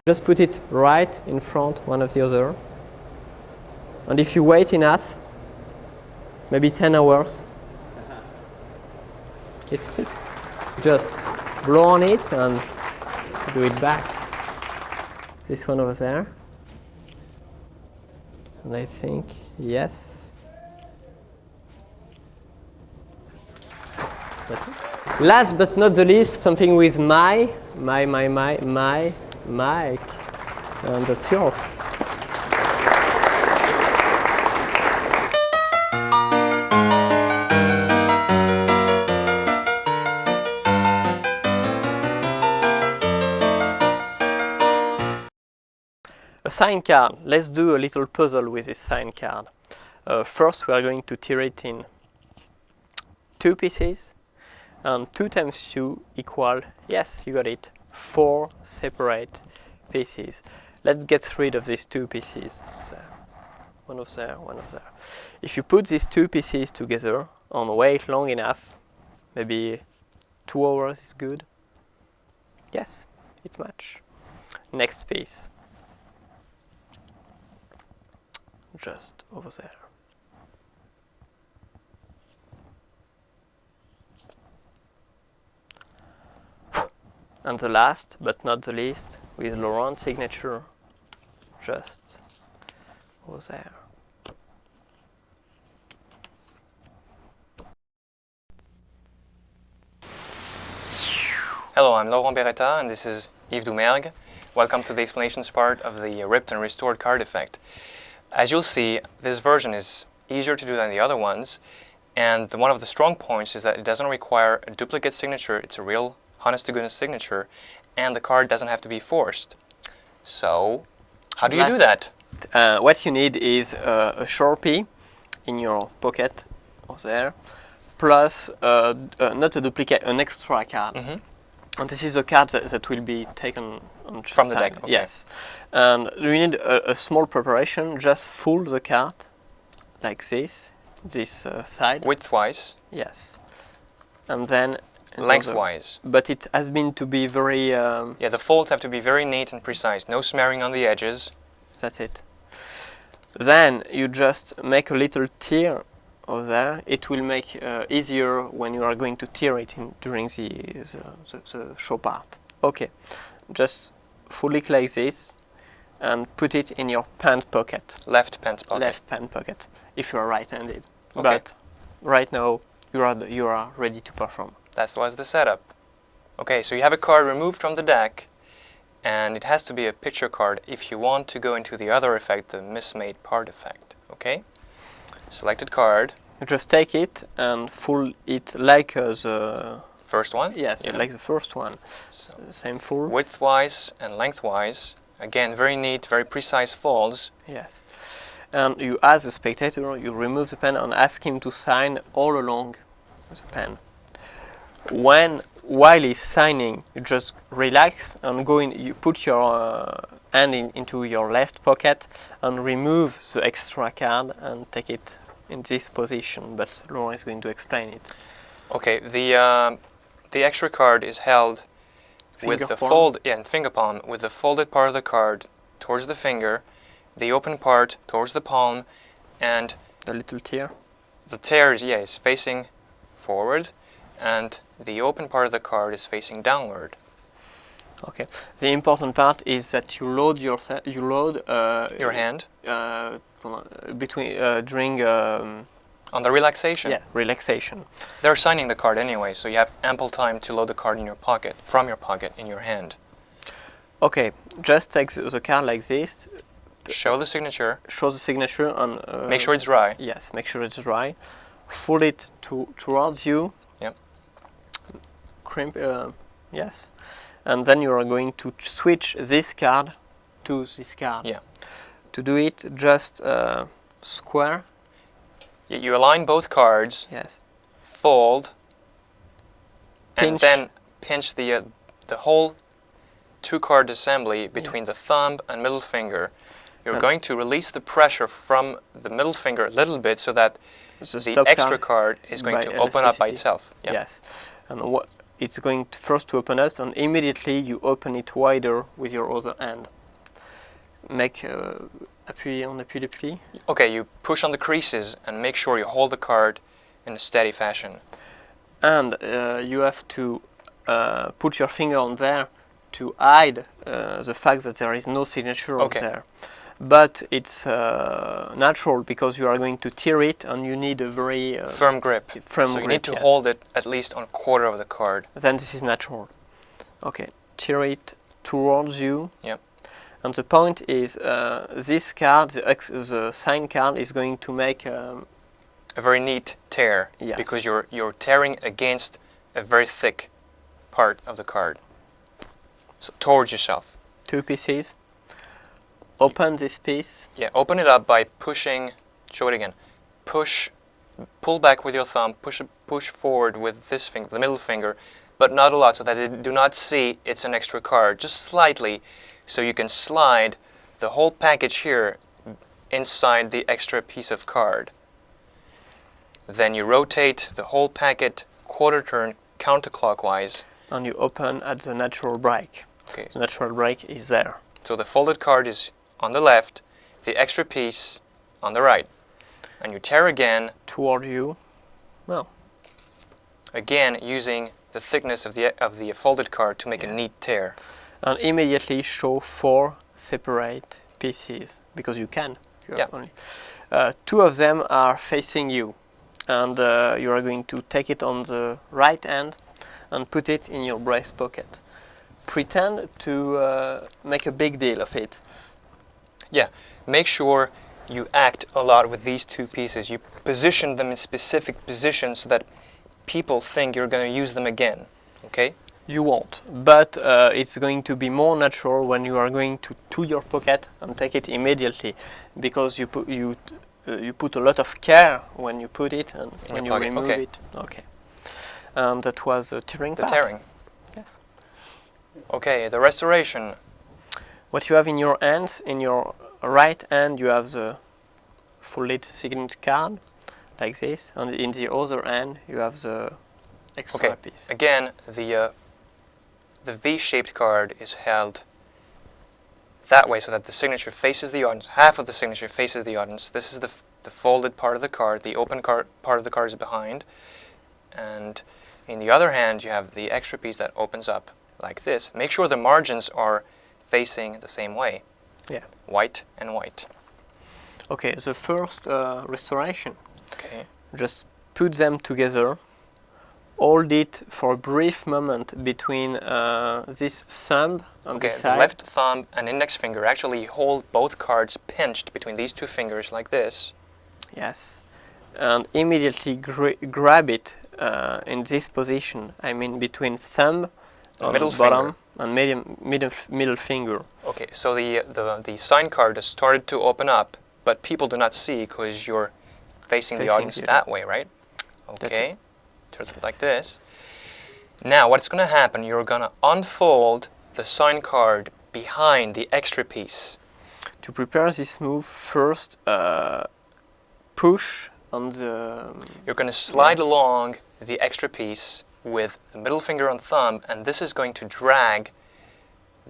Just put it right in front one of the other. And if you wait enough, maybe 10 hours, it sticks. Just blow on it and do it back. This one over there. And I think, yes. That's it. Last but not the least, something with my, and that's yours. A sign card. Let's do a little puzzle with this sign card. First, we are going to tear it in 2 pieces. And 2 times 2 equal, yes, you got it, 4 separate pieces. Let's get rid of these 2 pieces. There. One of there, one of there. If you put these 2 pieces together and wait long enough, maybe 2 hours is good. Yes, it's match. Next piece. Just over there. And the last, but not the least, with Laurent's signature, just over there. Hello, I'm Laurent Beretta and this is Yves Domergue. Welcome to the explanations part of the ripped and restored card effect. As you'll see, this version is easier to do than the other ones, and one of the strong points is that it doesn't require a duplicate signature. It's a real honest-to-goodness signature, and the card doesn't have to be forced. So, how do you do that? What you need is a Sharpie in your pocket, over there, plus not a duplicate, an extra card. Mm-hmm. And this is a card that will be taken on from the deck. Okay. Yes. And you need a small preparation. Just fold the card like this side. Widthwise. Yes. And then lengthwise. But it has been to be very... yeah, the folds have to be very neat and precise. No smearing on the edges. That's it. Then you just make a little tear over there. It will make easier when you are going to tear it during the show part. Okay, just fold it like this and put it in your pant pocket. Left pant pocket. Left pant pocket, if you are right-handed. Okay. But right now you are ready to perform. That was the setup. Okay, so you have a card removed from the deck, and it has to be a picture card if you want to go into the other effect, the mismade part effect. Okay? Selected card. You just take it and fold it like the first one? Yes, yeah. Like the first one. So same fold. Widthwise and lengthwise. Again, very neat, very precise folds. Yes. And you, as a spectator, you remove the pen and ask him to sign all along with the pen. While he's signing, you just relax and you put your hand into your left pocket and remove the extra card and take it in this position. But Laurent is going to explain it. Okay, the extra card is held with the finger palm, with the folded part of the card towards the finger, the open part towards the palm, and the little tear. The tear is facing forward, and the open part of the card is facing downward. Okay. The important part is that you load your hand during on the relaxation. Yeah, relaxation. They're signing the card anyway, so you have ample time to load the card in your pocket, from your pocket, in your hand. Okay, just take the card like this. Show the signature. Show the signature and make sure it's dry. Yes, make sure it's dry. Fold it towards you. Yep. Crimp. Yes. And then you are going to switch this card to this card. Yeah. To do it, just square. You align both cards. Yes. Fold. Pinch. And then pinch the whole 2-card assembly between the thumb and middle finger. You're going to release the pressure from the middle finger a little bit so that the extra card is going to open up by itself. Yep. Yes. And it's going first to open up, and immediately you open it wider with your other hand. make appuyer on appui de pli. Okay, you push on the creases and make sure you hold the card in a steady fashion. And you have to put your finger on there to hide the fact that there is no signature on there. But it's natural because you are going to tear it and you need a very firm grip. So you need to hold it at least on a quarter of the card. Then this is natural. Okay, tear it towards you. Yep. And the point is this card, the sign card, is going to make a very neat tear, yes, because you're tearing against a very thick part of the card. So towards yourself. 2 pieces. Open this piece. Yeah, open it up by pushing. Show it again. Pull back with your thumb. Push forward with this finger, the middle finger, but not a lot, so that they do not see it's an extra card. Just slightly, so you can slide the whole package here inside the extra piece of card. Then you rotate the whole packet quarter turn counterclockwise. And you open at the natural break. Okay. The natural break is there. So the folded card is on the left, the extra piece on the right. And you tear again. Toward you. Well. Again, using the thickness of the folded card to make a neat tear. And immediately show 4 separate pieces, because you can. You have only 2 of them are facing you. And you are going to take it on the right hand and put it in your breast pocket. Pretend to make a big deal of it. Yeah, make sure you act a lot with these 2 pieces. You position them in specific positions so that people think you're going to use them again, okay? You won't, but it's going to be more natural when you are going to your pocket and take it immediately, because you put a lot of care when you put it and when you remove it. Okay. And that was the tearing part. The tearing. Yes. Okay, the restoration. What you have in your hands, in your right hand, you have the folded signet card, like this, and in the other hand, you have the extra piece. Again, the V-shaped card is held that way so that the signature faces the audience. Half of the signature faces the audience. This is the folded part of the card. The open part of the card is behind. And in the other hand, you have the extra piece that opens up like this. Make sure the margins are facing the same way. Yeah. White and white. Okay, the first restoration. Okay. Just put them together. Hold it for a brief moment between this thumb on the side. The left thumb and index finger. Actually hold both cards pinched between these 2 fingers like this. Yes. And immediately grab it in this position. I mean between thumb and middle bottom finger. and middle finger. Okay, so the sign card has started to open up, but people do not see because you're facing the audience that way, right? Okay. Turn it like this. Now what's going to happen, you're going to unfold the sign card behind the extra piece. To prepare this move, first push on the... You're going to slide along the extra piece with the middle finger and thumb, and this is going to drag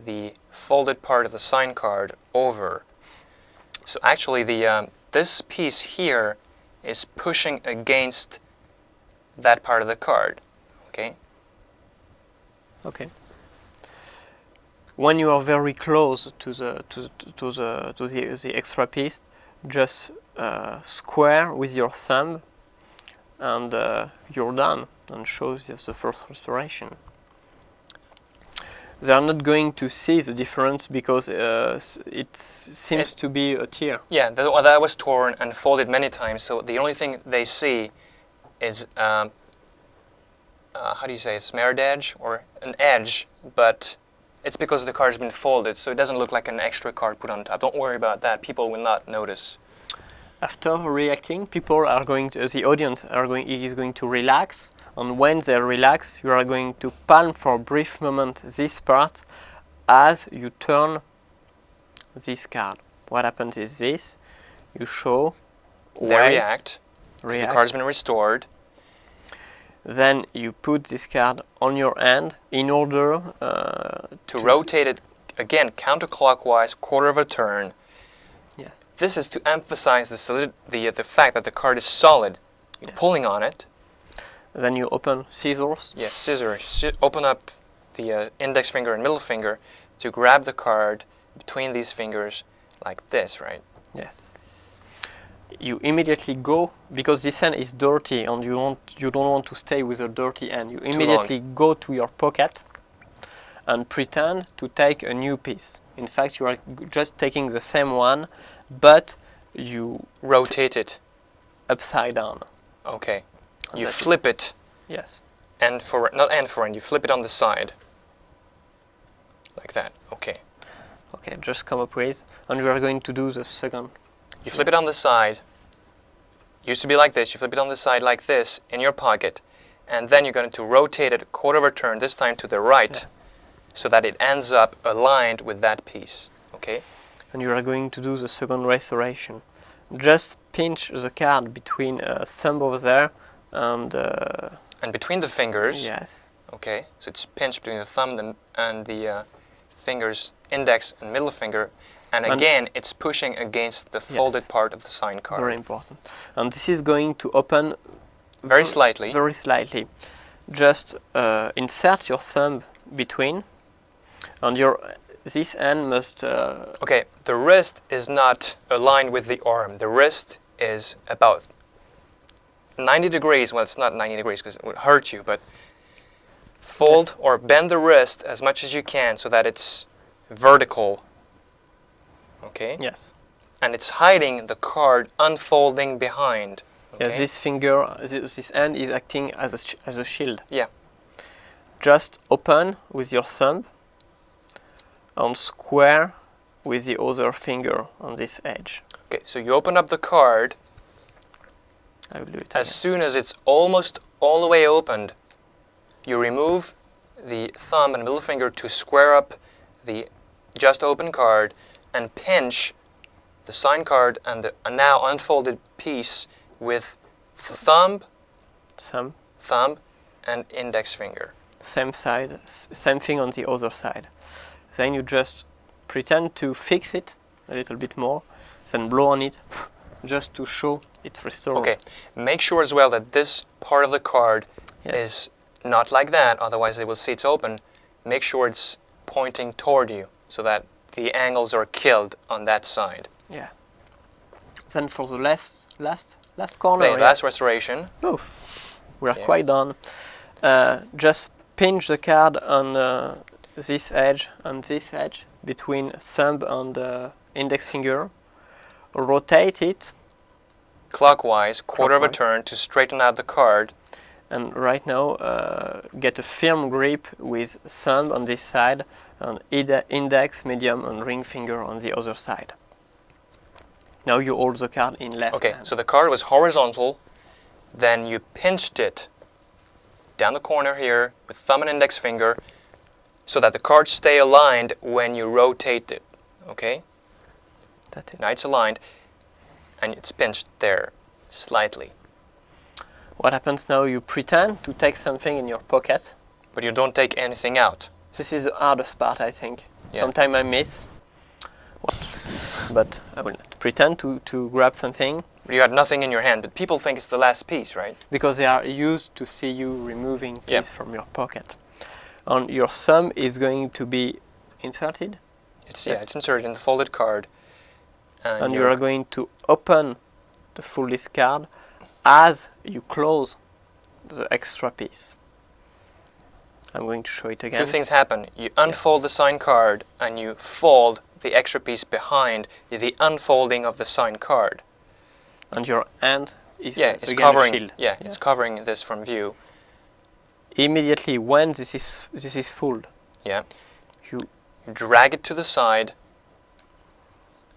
the folded part of the sign card over. So actually this piece here is pushing against that part of the card, okay? Okay. When you are very close to the extra piece, just square with your thumb, and you're done, and shows the first restoration. They are not going to see the difference because it seems to be a tear. Yeah, that was torn and folded many times, so the only thing they see is, how do you say, a smeared edge or an edge, but it's because the card has been folded, so it doesn't look like an extra card put on top. Don't worry about that, people will not notice. After reacting, the audience is going to relax, and when they relax, you are going to palm for a brief moment this part as you turn this card. What happens is this, you show, they react. The card's been restored. Then you put this card on your hand in order to rotate it again, counterclockwise, quarter of a turn. Yeah. This is to emphasize the fact that the card is solid. You're pulling on it. Then you open scissors. Yes, scissors. Open up the index finger and middle finger to grab the card between these fingers like this, right? Yes. You immediately go, because this hand is dirty and you don't want to stay with a dirty hand. You immediately go to your pocket and pretend to take a new piece. In fact, you are just taking the same one, but you rotate it upside down. Okay. And You flip it. Yes. End for not end for end. You flip it on the side. Like that. Okay. Okay, just come up with, and we are going to do the second. You flip it on the side. Used to be like this. You flip it on the side like this in your pocket, and then you're going to rotate it a quarter of a turn, this time to the right, so that it ends up aligned with that piece. Okay? And you are going to do the second restoration. Just pinch the card between thumb over there and between the fingers. Yes. Okay, so it's pinched between the thumb and the fingers, index and middle finger, and again it's pushing against the folded part of the sign card. Very important. And this is going to open very slightly. Very slightly. Just insert your thumb between, and this hand must. Okay, the wrist is not aligned with the arm. The wrist is about 90 degrees. Well, it's not 90 degrees because it would hurt you, but fold or bend the wrist as much as you can so that it's vertical. Okay? Yes. And it's hiding the card unfolding behind. Okay? Yes, this finger, this hand is acting as a shield. Yeah. Just open with your thumb and square with the other finger on this edge. Okay, so you open up the card. I will do it as soon as it's almost all the way opened, you remove the thumb and middle finger to square up the just open card and pinch the sign card and the now unfolded piece with thumb and index finger. Same side, same thing on the other side. Then you just pretend to fix it a little bit more, then blow on it just to show it's restored. Okay, make sure as well that this part of the card is not like that, otherwise they will see it's open. Make sure it's pointing toward you so that the angles are killed on that side. Yeah. Then for the last corner. Okay, last restoration. Oh, we are quite done. Just pinch the card on this edge and this edge between thumb and index finger. Rotate it clockwise, quarter of a turn to straighten out the card. And right now, get a firm grip with thumb on this side and index, medium and ring finger on the other side. Now you hold the card in left hand. So the card was horizontal, then you pinched it down the corner here with thumb and index finger so that the cards stay aligned when you rotate it. Okay? That's it. Now it's aligned and it's pinched there slightly. What happens now? You pretend to take something in your pocket. But you don't take anything out. This is the hardest part, I think. Yeah. Sometimes I miss. But I will not. Pretend to grab something. You had nothing in your hand, but people think it's the last piece, right? Because they are used to see you removing things from your pocket. And your thumb is going to be inserted. It's inserted in the folded card. And you are going to open the full list card as you close the extra piece. I'm going to show it again. Two things happen. You unfold the sign card and you fold the extra piece behind the unfolding of the sign card. And your hand is it's again covering. a shield. It's covering this from view. Immediately when this is full, you drag it to the side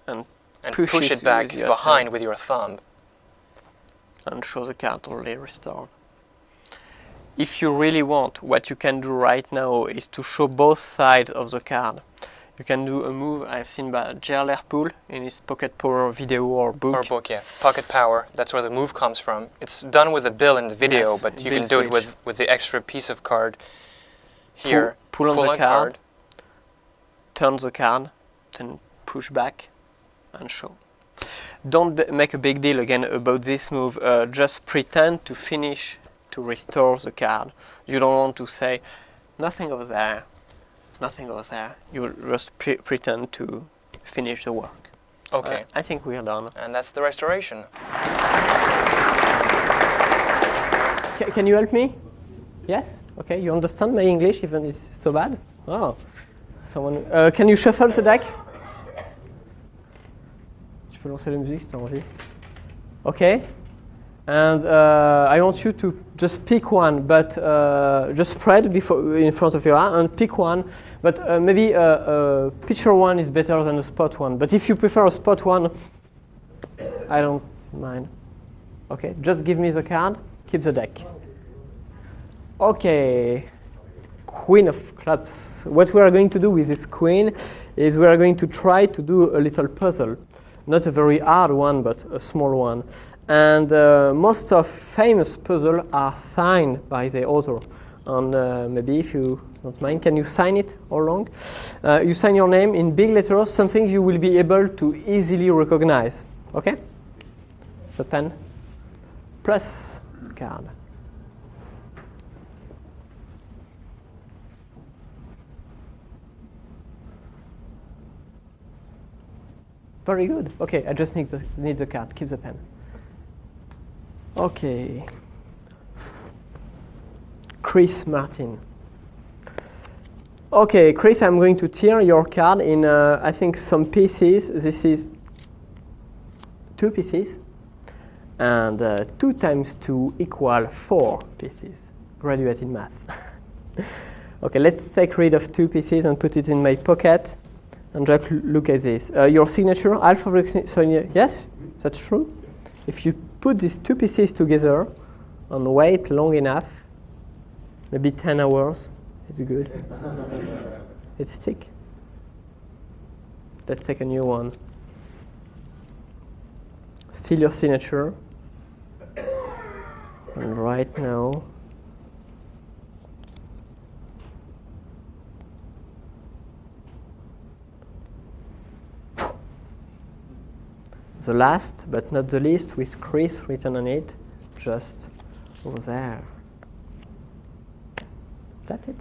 and push it back behind with your thumb. And show the card already restored. If you really want, what you can do right now is to show both sides of the card. You can do a move I've seen by Gerler Poole in his Pocket Power video or book. Pocket Power. That's where the move comes from. It's done with a bill in the video, but you can do it with the extra piece of card here. Pull on the card. turn the card, then push back and show. Don't make a big deal again about this move, just pretend to finish to restore the card. You don't want to say, nothing over there, nothing over there. You just pretend to finish the work. Okay. I think we are done. And that's the restoration. Can you help me? Yes? Okay, you understand my English even if it's so bad? Oh, someone... can you shuffle the deck? Tu peux lancer la musique si tu as envie. Okay. And I want you to just pick one, but just spread before in front of your eye and pick one. But maybe a picture one is better than a spot one. But if you prefer a spot one, I don't mind. Okay, just give me the card, keep the deck. Okay, Queen of Clubs. What we are going to do with this queen is we are going to try to do a little puzzle. Not a very hard one, but a small one. And most of famous puzzles are signed by the author. And maybe if you don't mind, can you sign it all along? You sign your name in big letters, something you will be able to easily recognize. Okay? The pen plus the card. Very good. Okay, I just need the card. Keep the pen. Okay. Chris Martin. Okay, Chris, I'm going to tear your card in, I think, some pieces. This is 2 pieces. And 2 times 2 equal 4 pieces. Graduate in math. Okay, let's take rid of 2 pieces and put it in my pocket. And just look at this. Your signature, half of the signature. Yes, that's true. If you put these 2 pieces together and wait long enough, maybe 10 hours, it's good. It sticks. Let's take a new one. Still your signature. And right now, the last, but not the least, with Chris written on it, just over there. That's it.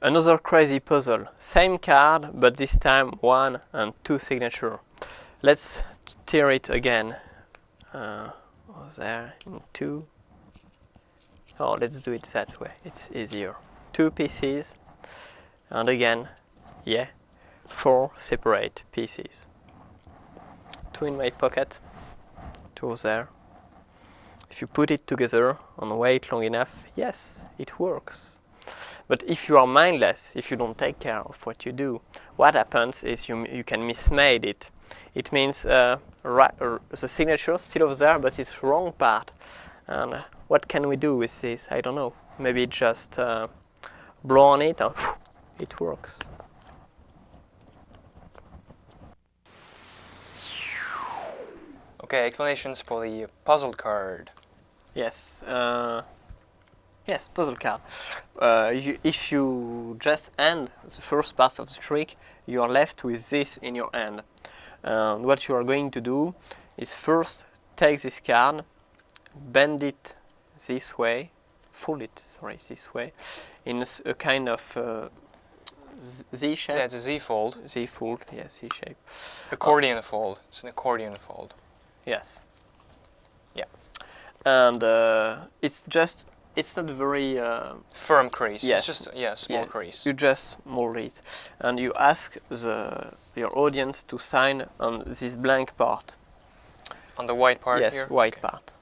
Another crazy puzzle. Same card, but this time 1 and 2 signature. Let's tear it again. There in 2. Oh, let's do it that way. It's easier. 2 pieces, and again, yeah, 4 separate pieces. 2 in my pocket. 2 there. If you put it together and wait long enough, yes, it works. But if you are mindless, if you don't take care of what you do, what happens is you can mismade it. It means the signature is still over there, but it's wrong part. And what can we do with this? I don't know. Maybe just blow on it and it works. Okay, explanations for the puzzle card. Yes. Yes, puzzle card. If you just end the first part of the trick, you are left with this in your hand. And what you are going to do is first take this card, bend it this way, fold it, sorry, this way, in a kind of Z shape. Yeah, it's a Z fold. Z fold, yes, Z shape. Accordion fold. It's an accordion fold. Yes. Yeah. And it's not very firm crease. Yes. It's just small crease. You just mold it, and you ask your audience to sign on this blank part. On the white part yes, here? Yes, white part.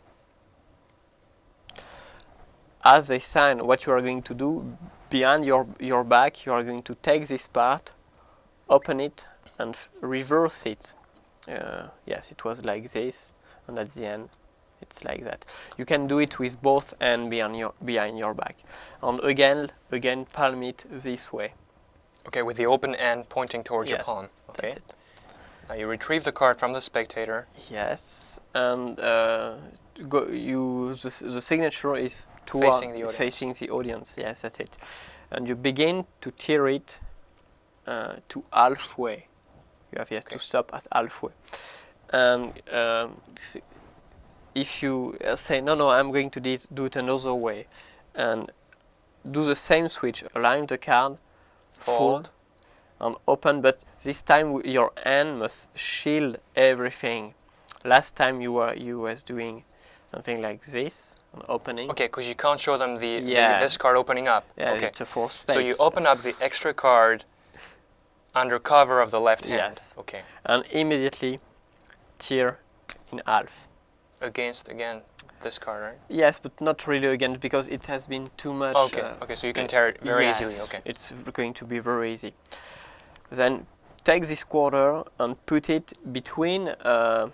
As they sign, what you are going to do, behind your back, you are going to take this part, open it, and reverse it. Yes, it was like this, and at the end, it's like that. You can do it with both hands behind your back. And again, palm it this way. Okay, with the open end pointing towards your Yes, palm. Okay. that's it. Now you retrieve the card from the spectator. Yes, and the signature is Facing the audience. facing the audience. Yes, that's it. And you begin to tear it to halfway. You have to stop at halfway. And if you say no, I'm going to do it another way, and do the same switch, align the card, fold, and open, but this time your hand must shield everything. Last time you was doing something like this, an opening. Okay, because you can't show them this card opening up. Yeah, okay. it's a fourth space. So you open up the extra card under cover of the left hand. Yes. Okay. And immediately tear in half. Against, again, this card, right? Yes, but not really again, because it has been too much. Okay, okay, so you can tear it very easily, okay. It's going to be very easy. Then take this quarter and put it between... well,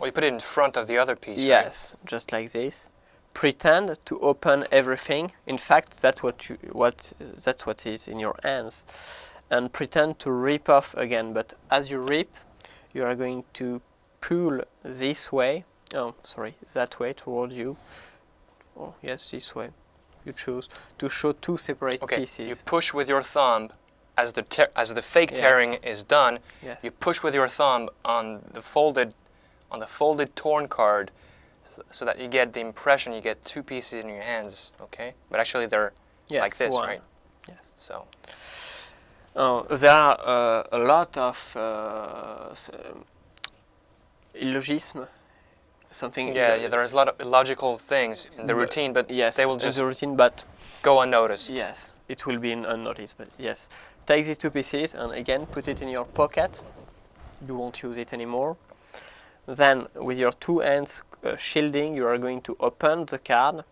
you put it in front of the other piece, yes, right? Just like this. Pretend to open everything. In fact, that's what is in your hands. And pretend to rip off again, but as you rip, you are going to pull this way. Oh, sorry, that way toward you. Oh, yes, this way. You choose to show two separate pieces. You push with your thumb as the fake tearing is done. Yes. You push with your thumb on the folded torn card, so that you get the impression you get two pieces in your hands. Okay, but actually they're like this, one. right? Yes. So. There are a lot of illogism. Something. Yeah, there's a lot of illogical things in the routine, but they will just the routine, but go unnoticed. Yes, it will be unnoticed, but yes. Take these two pieces and again put it in your pocket. You won't use it anymore. Then with your two hands shielding, you are going to open the card,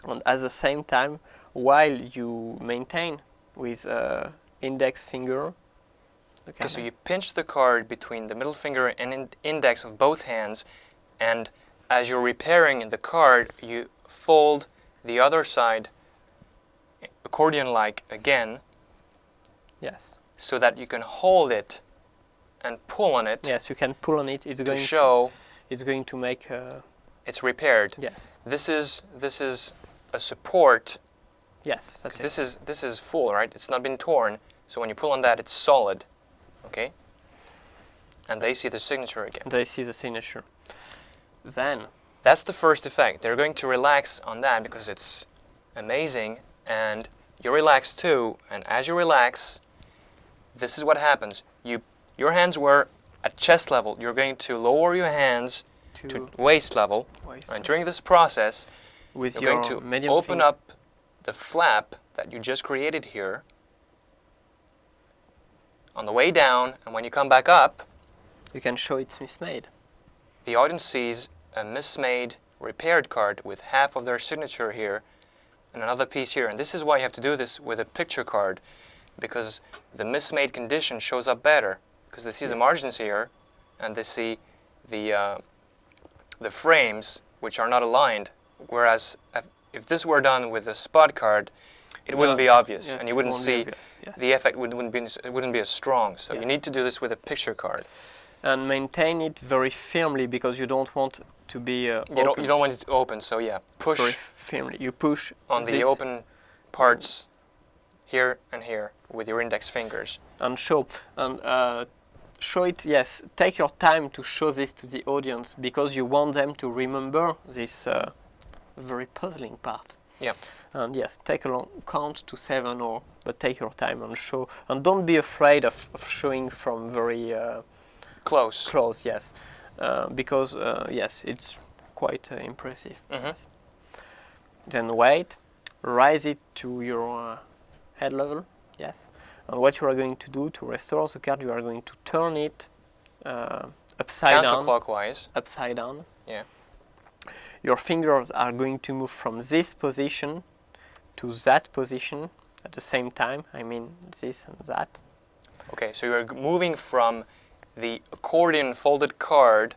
and at the same time, while you maintain with index finger. Okay, so you pinch the card between the middle finger and index of both hands, and as you're repairing the card, you fold the other side accordion-like again. Yes. So that you can hold it and pull on it. Yes, you can pull on it. It's going to make. It's repaired. Yes. This is a support. Yes. Because this is full, right? It's not been torn. So when you pull on that, it's solid. Okay. And they see the signature again. They see the signature. Then. That's the first effect. They're going to relax on that because it's amazing, and you relax too. And as you relax, this is what happens. Your hands were at chest level. You're going to lower your hands to waist level. And during this process, with you're going to open up the flap that you just created here on the way down, and when you come back up, you can show it's mismade. The audience sees a mismade repaired card with half of their signature here and another piece here. And this is why you have to do this with a picture card, because the mismade condition shows up better, because they see the margins here and they see the frames which are not aligned, whereas if this were done with a spot card, it wouldn't be obvious, and you wouldn't see the effect. It wouldn't be as strong. So you need to do this with a picture card. And maintain it very firmly, because you don't want to be open. You don't want it to open. So yeah, push very firmly. You push on the open parts here and here with your index fingers. And show it. Yes, take your time to show this to the audience, because you want them to remember this very puzzling part. Yeah. And yes, take a long count to 7, but take your time and show. And don't be afraid of showing from very close. Close, yes, because yes, it's quite impressive. Mm-hmm. Yes. Then wait, raise it to your head level. Yes. And what you are going to do to restore the card, you are going to turn it upside down. Counterclockwise. Upside down. Yeah. Your fingers are going to move from this position to that position at the same time. I mean this and that. Okay, so you're moving from the accordion folded card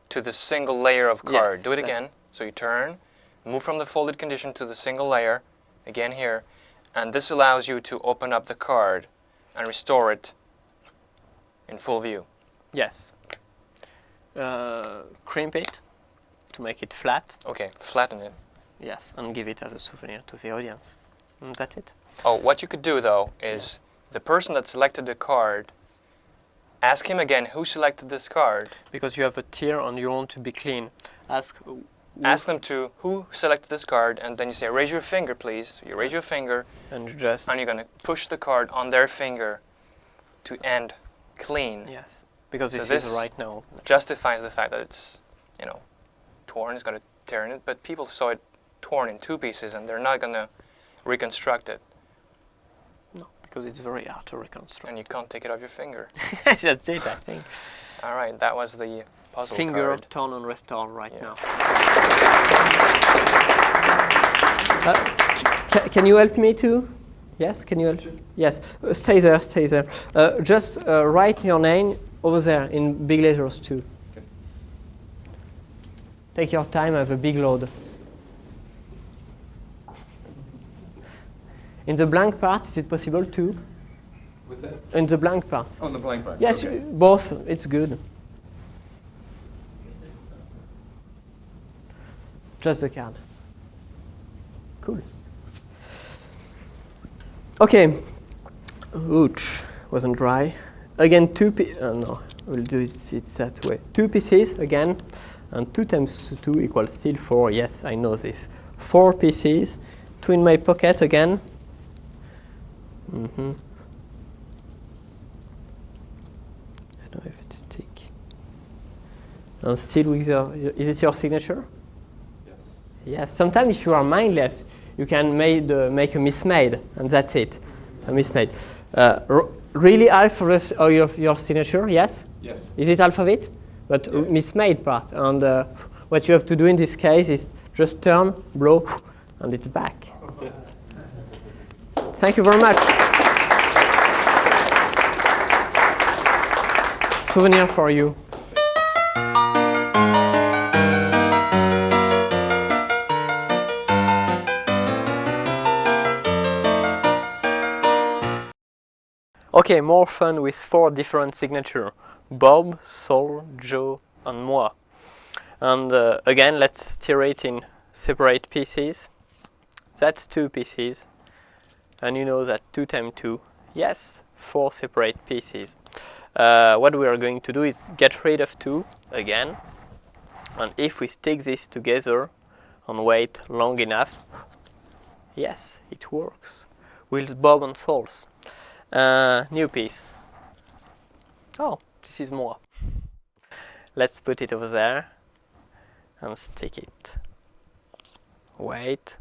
to the single layer of card. Yes, do it again. So you turn, move from the folded condition to the single layer, again here, and this allows you to open up the card and restore it in full view. Yes. Crimp it to make it flat. Okay, flatten it. Yes, and give it as a souvenir to the audience. And that's it. Oh, what you could do though is the person that selected the card, ask him again who selected this card. Because you have a tier and you want to be clean. Ask them to who selected this card, and then you say raise your finger please. So you raise your finger and you're going to push the card on their finger to end clean. Yes, because So this is this right now. justifies the fact that it's, you know, torn, it's got a tear in it, but people saw it torn in two pieces and they're not going to reconstruct it, No, because it's very hard to reconstruct. and you can't take it off your finger. That's it, I think. All right, that was the puzzle Finger, card. turn and restore right Yeah. now. Can you help me too? Yes, can you help? Yes, stay there, stay there. Just write your name over there in big letters too. Okay. Take your time, I have a big load. In the blank part, is it possible too? What's that? In the blank part. On the blank part. Yes, Okay. both, it's good. Just the card. Cool. Okay. Ouch, wasn't dry. Again, no, we'll do it that way. 2 pieces again, and 2 times 2 equals still 4. Yes, I know this. 4 pieces, 2 in my pocket again. I don't know if it's stick. And still with is it your signature? Yes. Yes. Sometimes if you are mindless, you can make a mismade, and that's it. A mismade. Really half of your signature, yes? Yes. Is it half of it? But Yes. mismade part. And what you have to do in this case is just turn, blow, and it's back. Okay. Thank you very much. Souvenir for you. Okay, more fun with 4 different signatures. Bob, Saul, Joe, and moi. And again, let's tear it in separate pieces. That's 2 pieces. And you know that 2 times 2, yes, 4 separate pieces. What we are going to do is get rid of 2 again. And if we stick this together and wait long enough, yes, it works. With Bob and Saul's. New piece. Oh, this is more. Let's put it over there and stick it. Wait.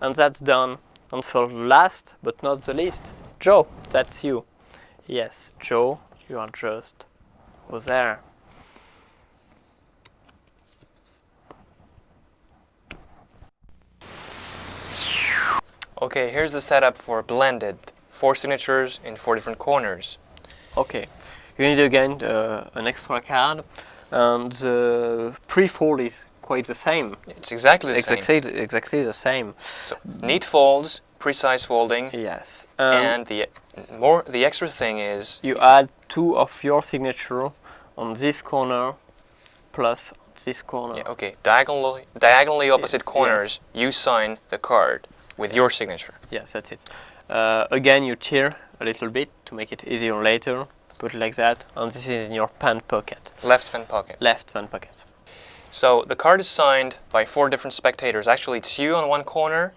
And that's done. And for last but not the least, Joe, that's you. Yes, Joe, you are just over there. Okay, here's the setup for blended. 4 signatures in 4 different corners. Okay, you need again an extra card, and the pre-fold is quite the same. It's exactly the same. Exactly the same. So, neat folds, precise folding, Yes. and the extra thing is You add 2 of your signature on this corner plus this corner. yeah, okay, diagonally opposite Yes. corners, you sign the card with your signature. Yes, that's it. Again, you tear a little bit to make it easier later. Put it like that, and this is in your pant pocket. Left hand pocket. Left pant pocket. So the card is signed by 4 different spectators. Actually, it's you on one corner,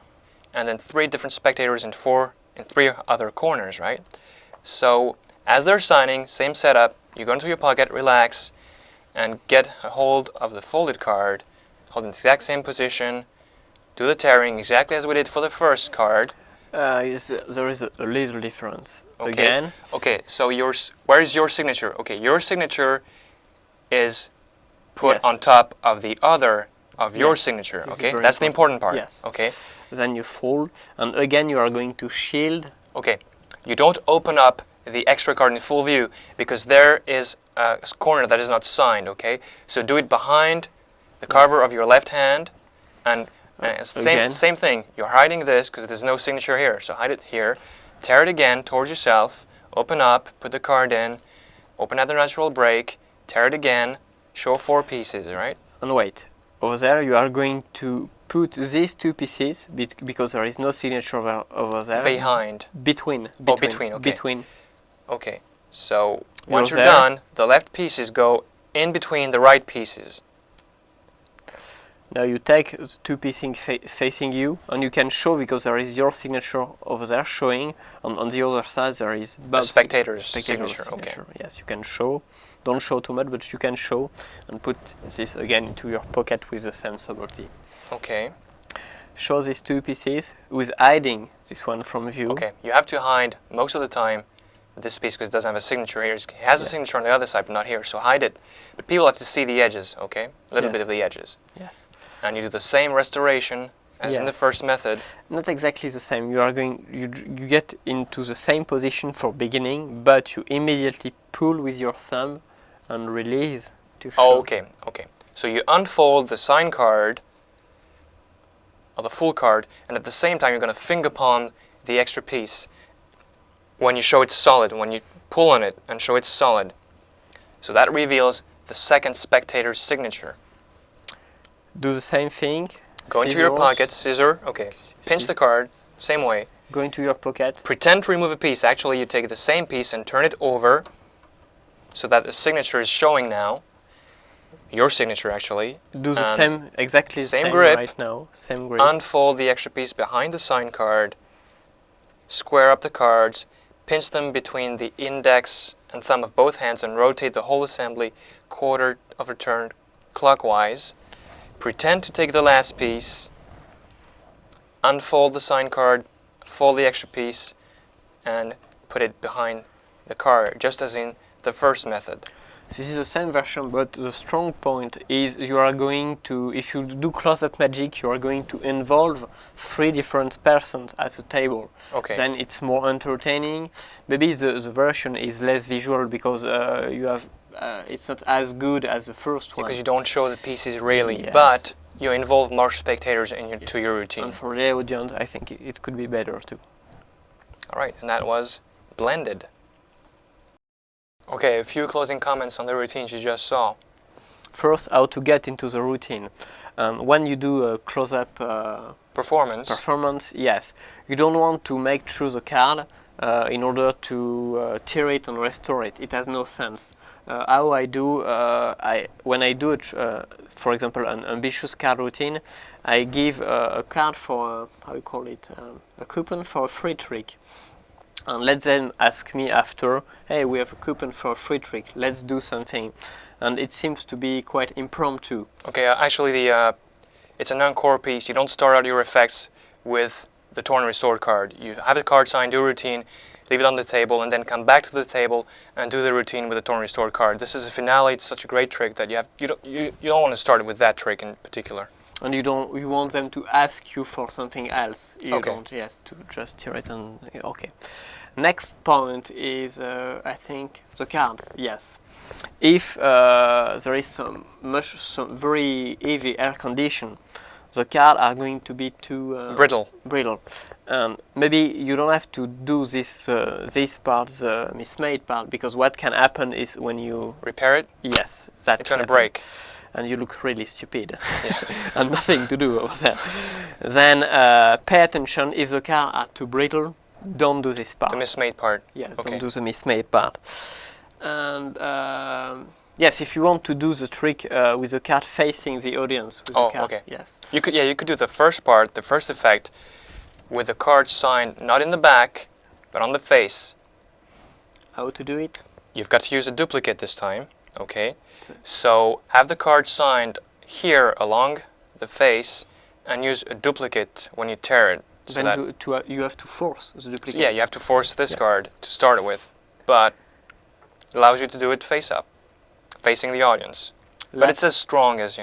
and then 3 different spectators in 3 other corners, right? So as they're signing, same setup. You go into your pocket, relax, and get a hold of the folded card. Hold in the exact same position. Do the tearing exactly as we did for the first card. There is a little difference. Okay. Again, Okay, so where is your signature? Okay, your signature is put Yes. on top of the other of your Yes. signature. This is Okay, very that's the important part. Yes. Okay, then you fold, and again you are going to shield. okay. You don't open up the extra card in full view because there is a corner that is not signed. Okay, so do it behind the cover of your left hand, and And it's the Again. same thing. You're hiding this because there's no signature here. So hide it here. Tear it again towards yourself. Open up. Put the card in. Open at the natural break. Tear it again. Show 4 pieces, right? And wait, over there you are going to put these 2 pieces, because there is no signature over there. Behind. Between. Oh, between, okay. Between. Okay. So once you're there. done, the left pieces go in between the right pieces. Now you take the 2 pieces facing you, and you can show, because there is your signature over there showing. On the other side there is The spectator's signature. Okay. Yes, you can show. Don't show too much, but you can show, and put this again into your pocket with the same subtlety. Okay. Show these 2 pieces with hiding this one from view. Okay. You have to hide most of the time this piece because it doesn't have a signature here. It has a signature on the other side, but not here. So hide it. But people have to see the edges. Okay. A little bit of the edges. Yes. And you do the same restoration as in the first method. Not exactly the same. You get into the same position for beginning, but you immediately pull with your thumb and release to show. Oh, okay. Okay. So you unfold the sign card, or the full card, and at the same time you're going to finger palm the extra piece when you show it's solid, when you pull on it and show it's solid. So that reveals the second spectator's signature. Do the same thing. Go into your pocket, scissor, okay. Pinch the card, same way. Go into your pocket. Pretend to remove a piece. Actually, you take the same piece and turn it over so that the signature is showing now. Your signature, actually. Do the same, exactly the same grip. right now. Same grip. Unfold the extra piece behind the sign card. Square up the cards. Pinch them between the index and thumb of both hands and rotate the whole assembly quarter of a turn clockwise. Pretend to take the last piece. Unfold the sign card. Fold the extra piece and put it behind the card, just as in the first method. This is the same version, but the strong point is you are going to, if you do close-up magic, you are going to involve 3 different persons at the table. Okay. Then it's more entertaining. Maybe the version is less visual because you have it's not as good as the first one. Because you don't show the pieces really, Yes. but you involve more spectators to your routine. And for the audience, I think it could be better too. All right, and that was blended. Okay, a few closing comments on the routines you just saw. First, how to get into the routine. When you do a close-up performance, yes, you don't want to make choose a card in order to tear it and restore it. It has no sense. How I do, when I do, for example, an ambitious card routine, I give a card for, how you call it, a coupon for a free trick. And let them ask me after, hey, we have a coupon for a free trick, let's do something. And it seems to be quite impromptu. Okay, actually it's a non-core piece. You don't start out your effects with the torn and restored card. You have the card signed, do a routine, leave it on the table, and then come back to the table and do the routine with the torn and restored card. This is a finale. It's such a great trick that you don't want to start with that trick in particular. And you want them to ask you for something else. You Okay. don't, yes, to just tear it and okay. Next point is I think the cards. Yes, if there is some very heavy air condition, the cards are going to be too Brittle. Maybe you don't have to do this part, the mismade part, because what can happen is when you Repair it, yes, that it's going to happen. break. And you look really stupid Yeah. and nothing to do over there. Then pay attention, if the cards are too brittle, don't do this part. The mismade part. Yes, Okay. don't do the mismade part. And yes, if you want to do the trick with the card facing the audience, with the card, okay. yes. You could do the first part, the first effect, with the card signed not in the back, but on the face. How to do it? You've got to use a duplicate this time, okay? So have the card signed here along the face and use a duplicate when you tear it. So Then you have to force the duplicate. yeah, you have to force this card to start it with, but it allows you to do it face up, facing the audience. But it's as strong as,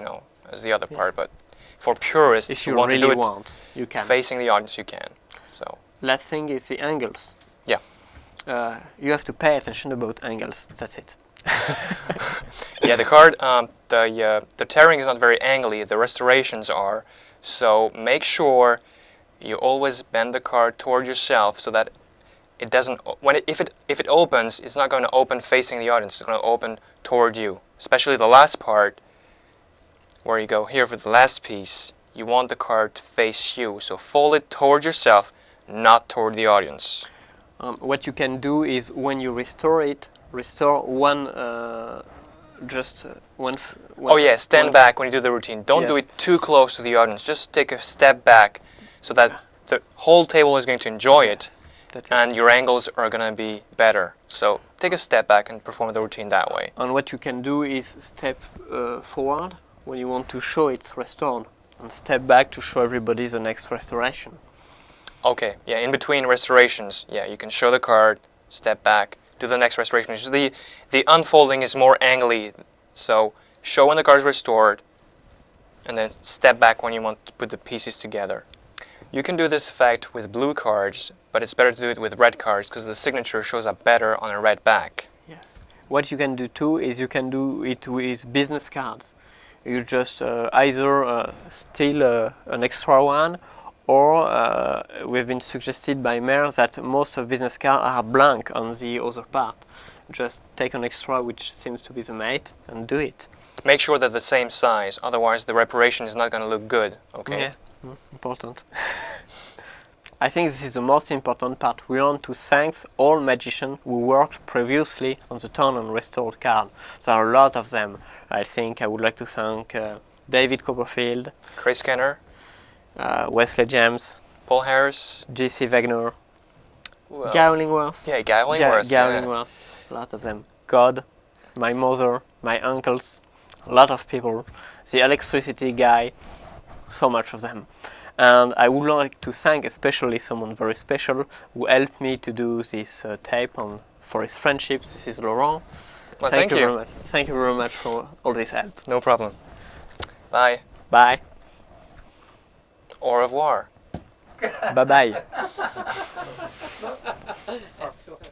as the other part, but for purists If who you want really to do it want, you can. facing the audience, you can. So Last thing is the angles. yeah. You have to pay attention about angles. That's it. Yeah, the card, the tearing is not very angly. The restorations are, So make sure you always bend the card toward yourself so that it doesn't, if it opens, it's not going to open facing the audience, it's going to open toward you. Especially the last part, where you go here for the last piece, you want the card to face you. So fold it toward yourself, not toward the audience. What you can do is when you restore it, restore one, one. Oh yeah, stand back when you do the routine. Don't do it too close to the audience. Just take a step back so that the whole table is going to enjoy it, and your angles are going to be better. So take a step back and perform the routine that way. And what you can do is step forward when you want to show it's restored, and step back to show everybody the next restoration. Okay, yeah, in between restorations, yeah, you can show the card, step back, do the next restoration. The unfolding is more angly, so show when the card is restored, and then step back when you want to put the pieces together. You can do this effect with blue cards, but it's better to do it with red cards because the signature shows up better on a red back. Yes. What you can do too is you can do it with business cards. You just either steal an extra one, or we've been suggested by Mayor that most of business cards are blank on the other part. Just take an extra, which seems to be the mate, and do it. Make sure they're the same size, otherwise the reparation is not going to look good, okay? Yeah, important. I think this is the most important part. We want to thank all magicians who worked previously on the torn and restored card. There are a lot of them. I think I would like to thank David Copperfield, Chris Kenner, Wesley James, Paul Harris, J.C. Wagner, well, Guy Hollingworth. Yeah, Guy Hollingworth. Guy Hollingworth. A lot of them. God, my mother, my uncles, a lot of people. The electricity guy, so much of them. And I would like to thank especially someone very special who helped me to do this tape for his friendships. This is Laurent. Well, thank you very much. Thank you very much for all this help. No problem. Bye. Bye. Au revoir. Bye bye. Excellent.